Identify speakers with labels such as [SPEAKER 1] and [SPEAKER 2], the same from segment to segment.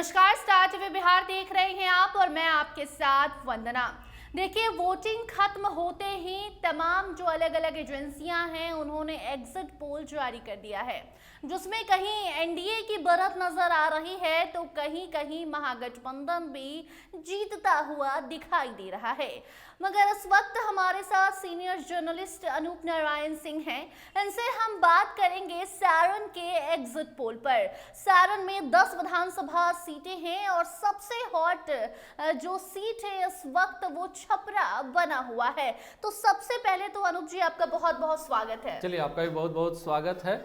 [SPEAKER 1] नमस्कार, star TV Bihar देख रहे हैं आप और मैं आपके साथ वंदना। देखिए, वोटिंग खत्म होते ही तमाम जो अलग अलग एजेंसियां हैं उन्होंने एग्जिट पोल जारी कर दिया है, जिसमें कहीं एनडीए की बढ़त नजर आ रही है तो कहीं कहीं महागठबंधन भी जीतता हुआ दिखाई दे रहा है। मगर इस वक्त हमारे साथ सीनियर जर्नलिस्ट अनूप नारायण सिंह हैं। इनसे हम बात करेंगे सारण के एग्जिट पोल पर। सारण में 10 विधानसभा सीटें हैं और सबसे हॉट जो सीट है इस वक्त वो छपरा बना हुआ है। तो सबसे पहले तो अनूप जी आपका बहुत बहुत स्वागत है।
[SPEAKER 2] चलिए, आपका भी बहुत बहुत स्वागत है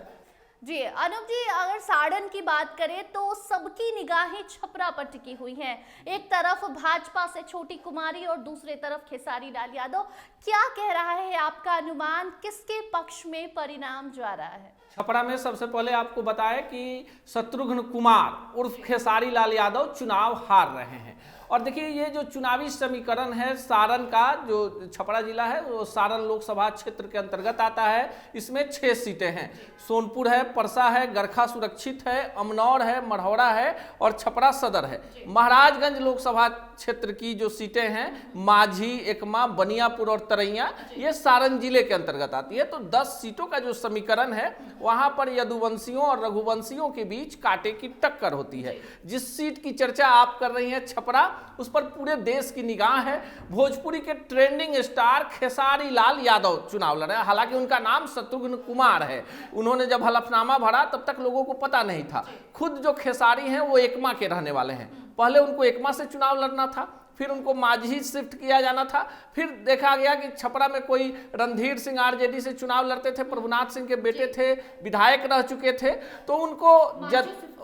[SPEAKER 1] जी। अनूप जी, अगर सारण की बात करें तो सबकी निगाहें छपरा पर टिकी हुई हैं। एक तरफ भाजपा से छोटी कुमारी और दूसरी तरफ खेसारी लाल यादव। क्या कह रहा है आपका अनुमान, किसके पक्ष में परिणाम जा रहा है?
[SPEAKER 2] छपरा में सबसे पहले आपको बताएं कि शत्रुघ्न कुमार उर्फ खेसारी लाल यादव चुनाव हार रहे हैं। और देखिए, ये जो चुनावी समीकरण है सारण का, जो छपरा जिला है वो सारण लोकसभा क्षेत्र के अंतर्गत आता है। इसमें 6 सीटें हैं। सोनपुर है, परसा है, गरखा सुरक्षित है, अमनौर है, मढ़ौरा है और छपरा सदर है। महाराजगंज लोकसभा क्षेत्र की जो सीटें हैं, माझी, एकमा, बनियापुर और तरैया, ये सारण जिले के अंतर्गत आती है। तो 10 सीटों का जो समीकरण है वहां पर यदुवंशियों और रघुवंशियों के बीच कांटे की टक्कर होती है। जिस सीट की चर्चा आप कर रही हैं छपरा, उस पर पूरे देश की निगाह है। भोजपुरी के ट्रेंडिंग स्टार खेसारी लाल यादव चुनाव लड़ रहे हैं। हालांकि उनका नाम शत्रुघ्न कुमार है। उन्होंने जब हलफनामा भरा तब तक लोगों को पता नहीं था। खुद जो खेसारी हैं वो एकमा के रहने वाले हैं। पहले उनको एकमा से चुनाव लड़ना था, फिर उनको माझी शिफ्ट किया जाना था। फिर देखा गया कि छपरा में कोई रणधीर सिंह आरजेडी से चुनाव लड़ते थे, प्रभुनाथ सिंह के बेटे थे, विधायक रह चुके थे, तो उनको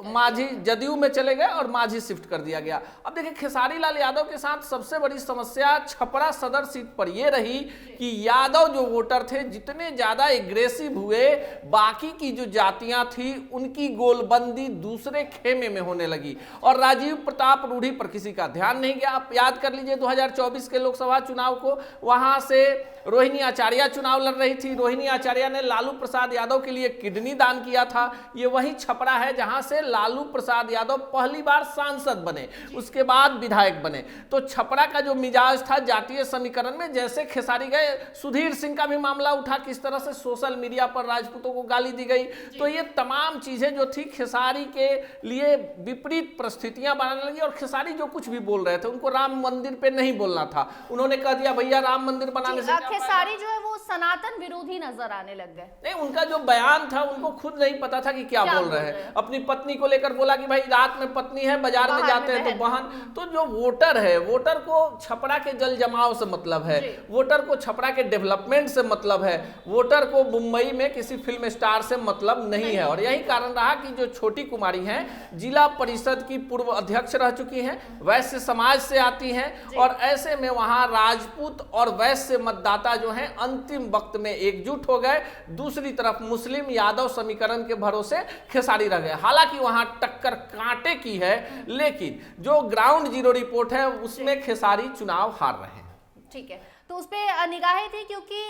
[SPEAKER 2] माझी जदयू में चले गए और माझी शिफ्ट कर दिया गया। अब देखिए, खेसारी लाल यादव के साथ सबसे बड़ी समस्या छपरा सदर सीट पर यह रही कि यादव जो वोटर थे जितने ज्यादा एग्रेसिव हुए, बाकी की जो जातियां थी उनकी गोलबंदी दूसरे खेमे में होने लगी और राजीव प्रताप रूढ़ी पर किसी का ध्यान नहीं गया। आप याद कर लीजिए 2024 के लोकसभा चुनाव को, वहां से रोहिणी आचार्य चुनाव लड़ रही थी। रोहिणी आचार्य ने लालू प्रसाद यादव के लिए किडनी दान किया था। ये वही छपरा है जहां से लालू प्रसाद यादव पहली बार सांसद बने, उसके बाद विधायक बने। तो छपरा का जो मिजाज था जातीय समीकरण में, जैसे खेसारी गए, सुधीर सिंह का भी मामला उठा, किस तरह से सोशल मीडिया पर राजपूतों को गाली दी गई। तो ये तमाम चीजें जो थी खेसारी के लिए विपरीत परिस्थितियां बनाने लगी। और खेसारी जो कुछ भी बोल रहे थे, उनको राम मंदिर पे नहीं बोलना था। उन्होंने कह दिया भैया राम मंदिर बनाने से
[SPEAKER 1] खेसारी जो है वो सनातन विरोधी नजर आने लग गए।
[SPEAKER 2] नहीं, उनका जो बयान था उनको खुद नहीं पता था कि क्या बोल रहे हैं। अपनी पत्नी को लेकर बोला कि भाई रात में पत्नी है, बाजार में जाते हैं तो बहन। तो जो वोटर है, वोटर को छपरा के जल जमाव से मतलब है, वोटर को छपरा के डेवलपमेंट से मतलब है, वोटर को मुंबई में किसी फिल्म स्टार से मतलब नहीं है। और यही कारण रहा कि जो छोटी कुमारी हैं, जिला परिषद की पूर्व अध्यक्ष रह चुकी हैं, वैश्य समाज से आती हैं और ऐसे में वहां राजपूत और वैश्य मतदाता जो हैं अंतिम वक्त में एकजुट हो गए। दूसरी तरफ मुस्लिम यादव समीकरण के भरोसे खेसारी रह गए। हालांकि वहां टक्कर कांटे की है, लेकिन जो ग्राउंड जीरो रिपोर्ट है उसमें खेसारी चुनाव हार रहे हैं।
[SPEAKER 1] ठीक है, तो उस पर निगाहें थी क्योंकि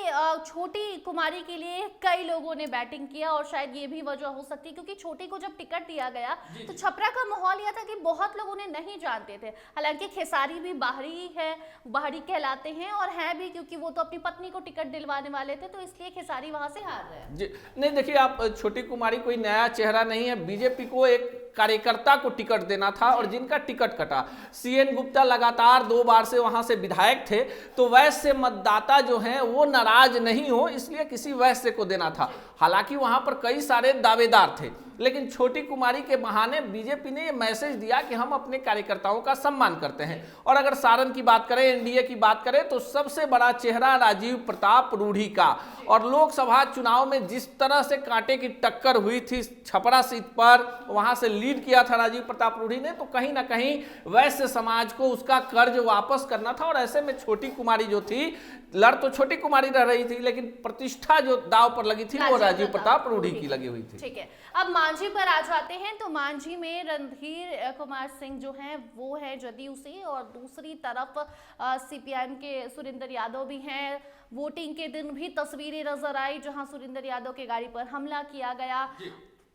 [SPEAKER 1] छोटी कुमारी के लिए कई लोगों ने बैटिंग किया और शायद ये भी वजह हो सकती है क्योंकि छोटी को जब टिकट दिया गया तो छपरा का माहौल यह था कि बहुत लोग उन्हें नहीं जानते थे। हालांकि खेसारी भी बाहरी है, बाहरी कहलाते हैं और हैं भी, क्योंकि वो तो अपनी पत्नी को टिकट दिलवाने वाले थे, तो इसलिए खेसारी वहां से हार रहे हैं।
[SPEAKER 2] जी नहीं, देखिए, आप छोटी कुमारी कोई नया चेहरा नहीं है। बीजेपी को एक कार्यकर्ता को टिकट देना था और जिनका टिकट कटा, सीएन गुप्ता लगातार 2 बार से वहां से विधायक थे, तो वैश्य मतदाता जो हैं वो नाराज नहीं हो, इसलिए किसी वैश्य को देना था। हालांकि वहां पर कई सारे दावेदार थे, लेकिन छोटी कुमारी के बहाने बीजेपी ने यह मैसेज दिया कि हम अपने कार्यकर्ताओं का सम्मान करते हैं। और अगर सारण की बात करें, एनडीए की बात करें, तो सबसे बड़ा चेहरा राजीव प्रताप रूढ़ी का। और लोकसभा चुनाव में जिस तरह से कांटे की टक्कर हुई थी छपरा सीट पर, वहां से लीड किया था राजीव प्रताप रूढ़ी ने, तो कहीं ना कहीं वैश्य समाज को उसका कर्ज वापस करना था। और ऐसे में छोटी कुमारी जो थी, लड़ तो छोटी कुमारी रह रही थी, लेकिन प्रतिष्ठा जो दाव पर लगी थी वो राजीव प्रताप रूढ़ी की लगी हुई थी।
[SPEAKER 1] ठीक है, अब मांझी पर आ जाते हैं। तो मांझी में रणधीर कुमार सिंह जो हैं वो है जदयू से और दूसरी तरफ सीपीआईएम के सुरेंद्र यादव भी हैं। वोटिंग के दिन भी तस्वीरें नजर आई जहां सुरेंद्र यादव के गाड़ी पर हमला किया गया।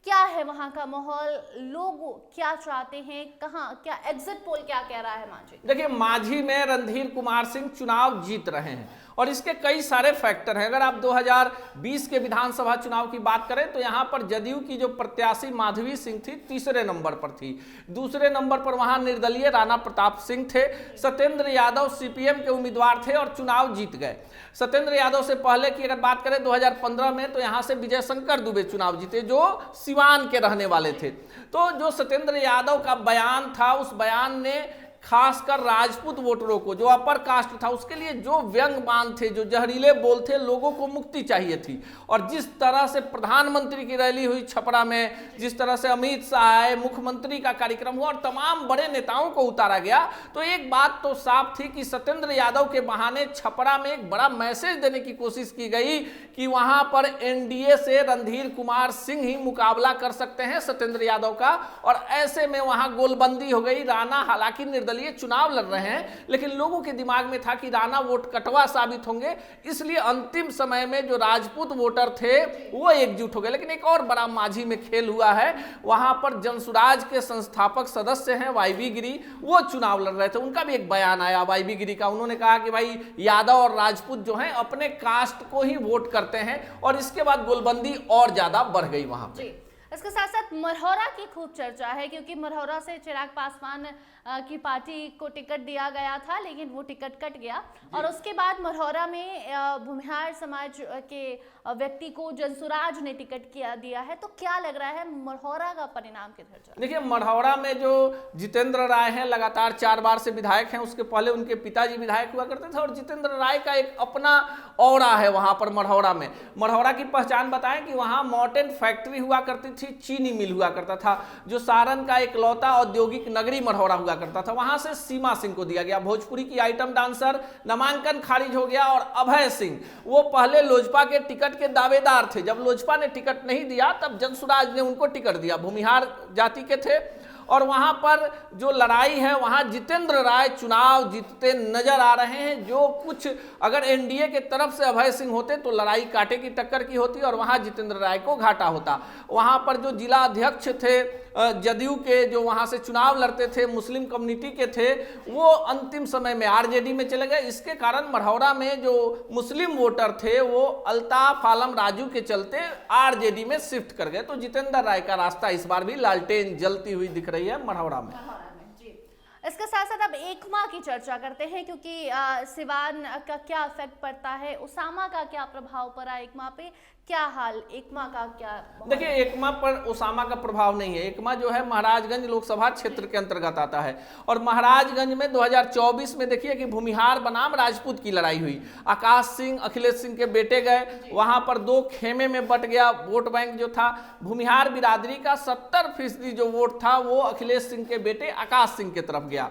[SPEAKER 1] क्या है वहां का माहौल, लोग क्या चाहते हैं, कहाँ क्या एग्जिट पोल क्या कह रहा है मांझी?
[SPEAKER 2] देखिए, मांझी में रणधीर कुमार सिंह चुनाव जीत रहे हैं और इसके कई सारे फैक्टर हैं। अगर आप 2020 के विधानसभा चुनाव की बात करें तो यहां पर जदयू की जो प्रत्याशी माधवी सिंह थी तीसरे नंबर पर थी। दूसरे नंबर पर वहां निर्दलीय राणा प्रताप सिंह थे। सत्येंद्र यादव सीपीएम के उम्मीदवार थे और चुनाव जीत गए। सत्येंद्र यादव से पहले की अगर बात करें 2015 में, तो यहां से विजय शंकर दुबे चुनाव जीते जो सिवान के रहने वाले थे। तो जो सत्येंद्र यादव का बयान था, उस बयान ने खासकर राजपूत वोटरों को, जो अपर कास्ट था, उसके लिए जो व्यंग बाण थे, जो जहरीले बोल थे, लोगों को मुक्ति चाहिए थी। और जिस तरह से प्रधानमंत्री की रैली हुई छपरा में, जिस तरह से अमित शाह आए, मुख्यमंत्री का कार्यक्रम हुआ और तमाम बड़े नेताओं को उतारा गया, तो एक बात तो साफ थी कि सत्येंद्र यादव के बहाने छपरा में एक बड़ा मैसेज देने की कोशिश की गई कि वहां पर एनडीए से रणधीर कुमार सिंह ही मुकाबला कर सकते हैं सत्येंद्र यादव का। और ऐसे में वहां गोलबंदी हो गई। राणा हालांकि निर्दलीय चुनाव लड़ रहे हैं, लेकिन लोगों के दिमाग में था कि राणा वोट कटवा साबित होंगे, इसलिए अंतिम समय में जो राजपूत वोटर थे वो एकजुट हो गए। लेकिन एक और बड़ा मांझी में खेल हुआ है। वहां पर जनसुराज के संस्थापक सदस्य हैं वाईबी गिरी, वो चुनाव लड़ रहे थे। उनका भी एक बयान आया वाईबी गिरी का। उन्होंने कहा कि भाई यादव और राजपूत जो हैं अपने कास्ट को ही वोट करते हैं, और इसके बाद गोलबंदी और ज्यादा बढ़ गई वहां पे।
[SPEAKER 1] इसके साथ साथ मरहौरा की खूब चर्चा है, क्योंकि मरहौरा से चिराग पासवान की पार्टी को टिकट दिया गया था, लेकिन वो टिकट कट गया। और उसके बाद मरहौरा में भूमिहार समाज के व्यक्ति को जनसुराज ने टिकट दिया है। तो क्या लग रहा है मरहौरा का परिणाम किधर जा रहा है?
[SPEAKER 2] देखिए, मरहौरा में जो जितेंद्र राय हैं, लगातार 4 बार से विधायक हैं। उसके पहले उनके पिताजी विधायक हुआ करते थे, और जितेंद्र राय का एक अपना औरा है वहां पर मरहौरा में। मरहौरा की पहचान बताएं कि वहां मॉर्टेन फैक्ट्री हुआ करती थी, चीनी मिल हुआ करता था, जो सारण का इकलौता औद्योगिक नगरी मरहौरा हुआ करता था। वहां से सीमा सिंह को दिया गया, भोजपुरी की आइटम डांसर। नामांकन खारिज हो गया और अभय सिंह, वो पहले लोजपा के टिकट के दावेदार थे। जब लोजपा ने टिकट नहीं दिया, तब जनसुराज ने उनको टिकट दिया। भूमिहार जाति के थे, और वहां पर जो लड़ाई है, वहां जितेंद्र राय चुनाव जीतते नजर आ रहे हैं। जो कुछ अगर एनडीए के तरफ से अभय सिंह होते तो लड़ाई कांटे की टक्कर की होती और वहां जितेंद्र राय को घाटा होता। वहां पर जो जिला अध्यक्ष थे जदयू के, जो वहां से चुनाव लड़ते थे, मुस्लिम कम्युनिटी के थे, वो अंतिम समय में आरजेडी में चले गए। इसके कारण मरहौरा में जो मुस्लिम वोटर थे वो अल्ताफ आलम राजू के चलते आरजेडी में शिफ्ट कर गए। तो जितेंद्र राय का रास्ता इस बार भी लालटेन जलती हुई दिख रही है मरहौरा में।
[SPEAKER 1] इसके साथ साथ अब एकमा की चर्चा करते हैं, क्योंकि सिवान का क्या इफेक्ट पड़ता है, उसामा का क्या प्रभाव पड़ा एकमा पे, क्या हाल एकमा का क्या?
[SPEAKER 2] देखिए, एकमा पर उसामा का प्रभाव नहीं है। एकमा जो है महाराजगंज लोकसभा क्षेत्र के अंतर्गत आता है, और महाराजगंज में 2024 में देखिए कि भूमिहार बनाम राजपूत की लड़ाई हुई। आकाश सिंह अखिलेश सिंह के बेटे गए, वहां पर 2 खेमे में बट गया वोट बैंक जो था। भूमिहार बिरादरी का 70% जो वोट था वो अखिलेश सिंह के बेटे आकाश सिंह की तरफ गया।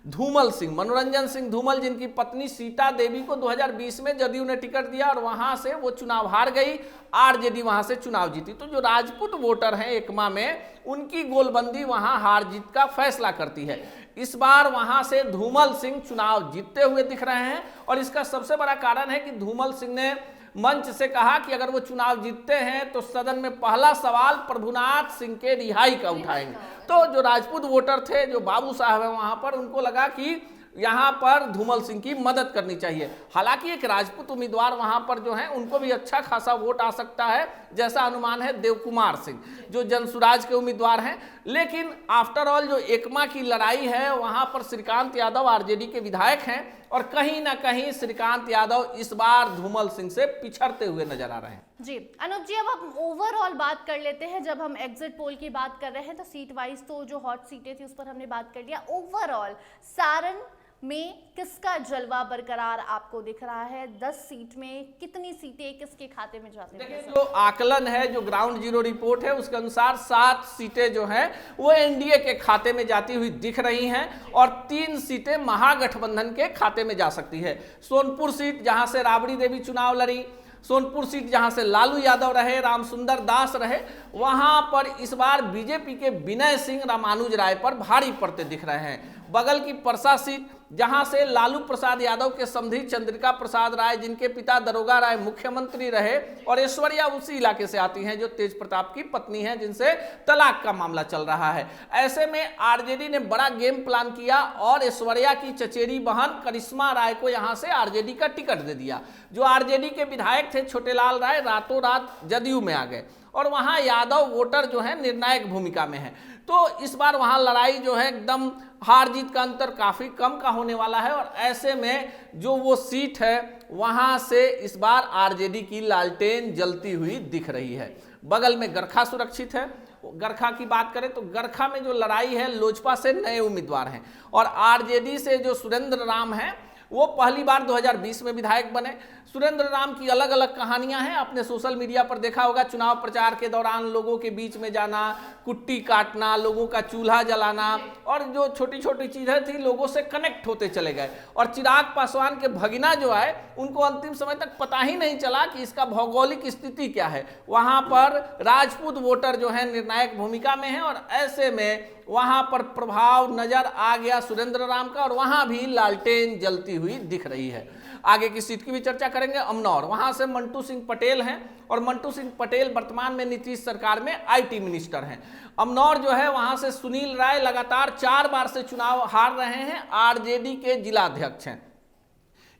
[SPEAKER 2] धूमल सिंह, मनोरंजन सिंह धूमल, जिनकी पत्नी सीता देवी को 2020 में जदयू ने टिकट दिया और वहां से वो चुनाव हार गई, आरजेडी वहां से चुनाव जीती। तो जो राजपूत वोटर हैं एकमा में, उनकी गोलबंदी वहां हार जीत का फैसला करती है। इस बार वहां से धूमल सिंह चुनाव जीतते हुए दिख रहे हैं, और इसका सबसे बड़ा कारण है कि धूमल सिंह ने मंच से कहा कि अगर वो चुनाव जीतते हैं तो सदन में पहला सवाल प्रभुनाथ सिंह के रिहाई का उठाएंगे। तो जो राजपूत वोटर थे, जो बाबू साहब है वहां पर, उनको लगा कि यहाँ पर धूमल सिंह की मदद करनी चाहिए। हालांकि एक राजपूत उम्मीदवार वहां पर जो है, उनको भी अच्छा खासा वोट आ सकता है, जैसा अनुमान है देव कुमार सिंह जो जनसुराज के उम्मीदवार हैं। लेकिन आफ्टर ऑल जो एकमा की लड़ाई है, वहां पर श्रीकांत यादव आरजेडी के विधायक हैं, और कहीं ना कहीं श्रीकांत यादव इस बार धूमल सिंह से पिछड़ते हुए नजर आ रहे हैं।
[SPEAKER 1] जी अनूप जी, अब हम ओवरऑल बात कर लेते हैं। जब हम एग्जिट पोल की बात कर रहे हैं तो सीट वाइज तो जो हॉट सीटें थी उस पर हमने बात कर लिया। ओवरऑल सारण में किसका जलवा बरकरार आपको दिख रहा है? 10 सीट में कितनी सीटें किसके खाते में जाते हैं?
[SPEAKER 2] जो आकलन है, जो ग्राउंड जीरो रिपोर्ट है, उसके अनुसार 7 सीटें जो हैं वो एनडीए के खाते में जाती हुई दिख रही हैं, और 3 सीटें महागठबंधन के खाते में जा सकती है। सोनपुर सीट जहां से राबड़ी देवी चुनाव लड़ी, सोनपुर सीट जहां से लालू यादव रहे, रामसुंदर दास रहे, वहां पर इस बार बीजेपी के विनय सिंह रामानुज राय पर भारी पड़ते दिख रहे हैं। बगल की परसा सीट जहां से लालू प्रसाद यादव के समधी चंद्रिका प्रसाद राय, जिनके पिता दरोगा राय मुख्यमंत्री रहे, और ऐश्वर्या उसी इलाके से आती हैं जो तेज प्रताप की पत्नी है, जिनसे तलाक का मामला चल रहा है। ऐसे में आरजेडी ने बड़ा गेम प्लान किया और ऐश्वर्या की चचेरी बहन करिश्मा राय को यहां से आरजेडी का टिकट दे दिया। जो आरजेडी के विधायक थे छोटेलाल राय रातों रात जदयू में आ गए और वहां यादव वोटर जो है निर्णायक भूमिका में है। तो इस बार वहां लड़ाई जो है एकदम हार जीत का अंतर काफी कम का होने वाला है और ऐसे में जो वो सीट है वहां से इस बार आरजेडी की लालटेन जलती हुई दिख रही है। बगल में गरखा सुरक्षित है। गरखा की बात करें तो गरखा में जो लड़ाई है लोजपा से नए उम्मीदवार हैं और आरजेडी से जो सुरेंद्र राम हैं वो पहली बार 2020 में विधायक बने। सुरेंद्र राम की अलग अलग कहानियां हैं। आपने सोशल मीडिया पर देखा होगा, चुनाव प्रचार के दौरान लोगों के बीच में जाना, कुट्टी काटना, लोगों का चूल्हा जलाना और जो छोटी छोटी चीजें थी लोगों से कनेक्ट होते चले गए। और चिराग पासवान के भगिना जो है उनको अंतिम समय तक पता ही नहीं चला कि इसका भौगोलिक स्थिति क्या है। वहां पर राजपूत वोटर जो है निर्णायक भूमिका में है और ऐसे में वहां पर प्रभाव नजर आ गया सुरेंद्र राम का और वहां भी लालटेन जलती हुई दिख रही है। आगे की सीट की भी चर्चा करेंगे। अमनौर, वहां से मंटू सिंह पटेल हैं और मंटू सिंह पटेल वर्तमान में नीतीश सरकार में आईटी मिनिस्टर हैं। अमनौर जो है वहां से सुनील राय लगातार 4 बार से चुनाव हार रहे हैं, आरजेडी के जिलाध्यक्ष हैं।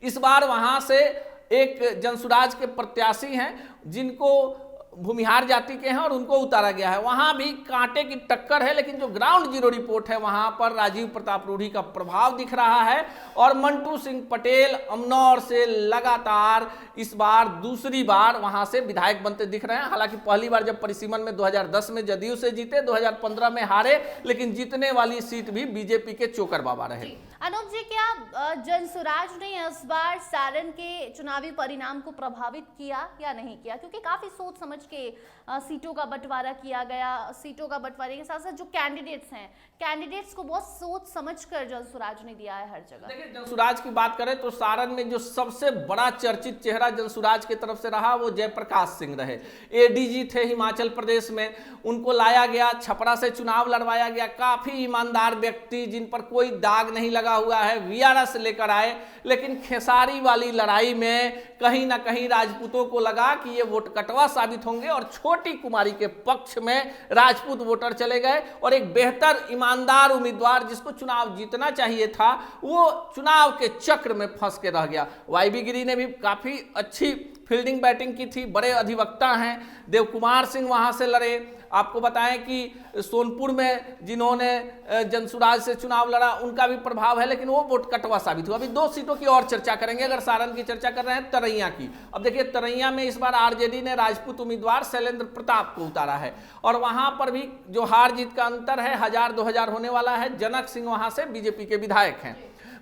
[SPEAKER 2] इस बार वहां से एक जनसुराज के प्रत्याशी हैं जिनको भूमिहार जाति के हैं और उनको उतारा गया है। वहां भी कांटे की टक्कर है, लेकिन जो ग्राउंड जीरो रिपोर्ट है वहां पर राजीव प्रताप रूढ़ी का प्रभाव दिख रहा है और मंटू सिंह पटेल अमनौर से लगातार इस बार दूसरी बार वहां से विधायक बनते दिख रहे हैं। हालांकि पहली बार जब परिसीमन में 2010 में जदयू से जीते, 2015 में हारे, लेकिन जीतने वाली सीट भी बीजेपी के चोकर बाबा रहे।
[SPEAKER 1] अनूप जी, क्या जनसुराज ने इस बार सारण के चुनावी परिणाम को प्रभावित किया या नहीं किया? क्योंकि काफी सोच समझ के सीटों का बंटवारा किया गया। सीटों का बंटवारे के साथ साथ जो कैंडिडेट्स हैं, कैंडिडेट्स को बहुत सोच समझकर जनसुराज ने दिया है हर जगह।
[SPEAKER 2] देखिए, जनसुराज की बात करें तो सारण में जो सबसे बड़ा चर्चित चेहरा जनसुराज की तरफ से रहा वो जयप्रकाश सिंह रहे। एडीजी थे हिमाचल प्रदेश में, उनको लाया गया, छपरा से चुनाव लड़वाया गया। काफी ईमानदार व्यक्ति जिन पर कोई दाग नहीं लगा हुआ है, वीआरएस लेकर आए। लेकिन खेसारी वाली लड़ाई में कहीं ना कहीं राजपूतों को लगा कि ये वोट कटवा साबित होंगे और छोटी कुमारी के पक्ष में राजपूत वोटर चले गए और एक बेहतर ईमानदार उम्मीदवार जिसको चुनाव जीतना चाहिए था वो चुनाव के चक्र में फंस के रह गया। वाईबी गिरी ने भी काफी अच्छी फील्डिंग बैटिंग की थी, बड़े अधिवक्ता हैं। देव कुमार सिंह वहां से लड़े। आपको बताएं कि सोनपुर में जिन्होंने जनसुराज से चुनाव लड़ा उनका भी प्रभाव है, लेकिन वो वोट कटवा साबित हुआ। अभी 2 सीटों की और चर्चा करेंगे। अगर सारण की चर्चा कर रहे हैं तरैया की, अब देखिए तरैया में इस बार आरजेडी ने राजपूत उम्मीदवार शैलेंद्र प्रताप को उतारा है और वहां पर भी जो हार जीत का अंतर है 1000-2000 होने वाला है। जनक सिंह वहां से बीजेपी के विधायक हैं।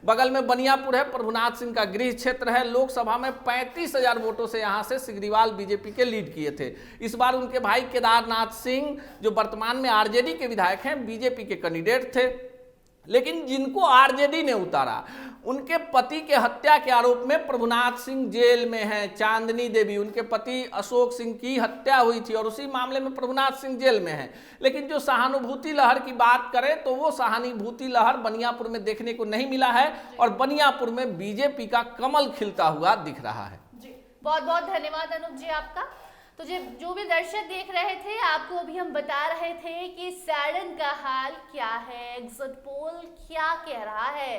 [SPEAKER 2] बगल में बनियापुर है, प्रभुनाथ सिंह का गृह क्षेत्र है। लोकसभा में 35,000 वोटों से यहां से सिग्रीवाल बीजेपी के लीड किए थे। इस बार उनके भाई केदारनाथ सिंह जो वर्तमान में आरजेडी के विधायक हैं बीजेपी के कैंडिडेट थे, लेकिन जिनको आरजेडी ने उतारा उनके पति के हत्या के आरोप में प्रभुनाथ सिंह जेल में हैं। चांदनी देवी, उनके पति अशोक सिंह की हत्या हुई थी और उसी मामले में प्रभुनाथ सिंह जेल में हैं। लेकिन जो सहानुभूति लहर की बात करें तो वो सहानुभूति लहर बनियापुर में देखने को नहीं मिला है और बनियापुर में बीजेपी का कमल खिलता हुआ दिख रहा है।
[SPEAKER 1] जी, बहुत बहुत धन्यवाद अनूप जी आपका। तो जो भी दर्शक देख रहे थे, आपको अभी हम बता रहे थे कि सारण का हाल क्या है, एग्जिट पोल क्या कह रहा है।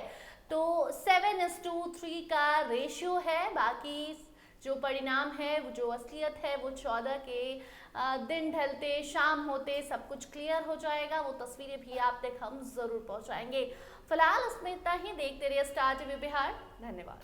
[SPEAKER 1] तो 7:3 का रेशियो है। बाकी जो परिणाम है, जो असलियत है, वो 14 के दिन ढलते, शाम होते सब कुछ क्लियर हो जाएगा। वो तस्वीरें भी आप तक हम जरूर पहुंचाएंगे। फिलहाल इसमें इतना ही। देखते रहिए स्टार टीवी बिहार। धन्यवाद।